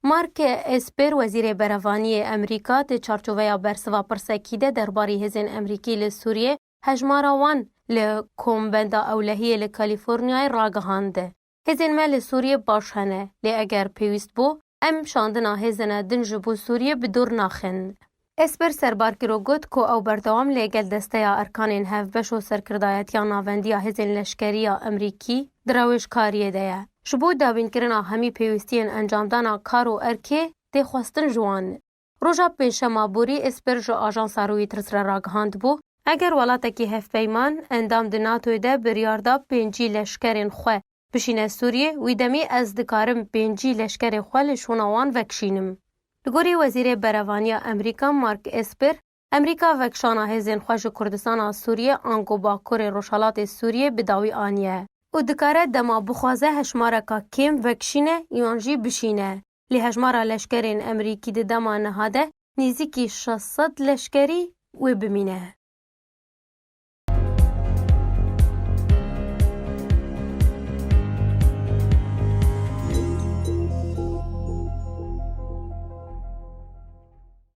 مارک اسپر وزیر برهوانی امریکا د چارچوبه برسوا پرسکی ده درباره هزین امریکی لسوریه هجمارا وان لکومبندا اولهی لکالیفورنیای راگهانده. هزین مل سوریه باش هنه لی اگر پیوست بو ام شاندنا هزینه دنج بو سوریه بدور ناخن. اسپر سربار کرو گوت کو او بردوام لگل دسته ارکانین هفبش و سرکردایت یا ناوندی هزین لشکری امریکی دروش کاریه ده. شبو داوین کرنا همی پیوستین انجامدانا کارو ارکه ده خواستن جوان. روژا پنجشنبه بوری اسپر جو آژانس رویترز را راگهاند بو اگر ولاتکی هف پیمان اندام د ناتو ده بریاردا پنجی لشکرین خو بشینه سوریه ویدمی از دکارم پنجی لشکر خو لشونوان وکشینم. لگوری وزیر برهوانی امریکا مارک اسپر امریکا وکشانا هزین خوش کردستان سوریه آنگو باکور روشالات سوریه بداوی آنیه. او دکاره دما بخوازه هشمارکا کم وکشینه یانجی بشینه. لی هجمارا لشکرین امریکی ده دما نهاده نیزیکی 600 لشکری و بمینه.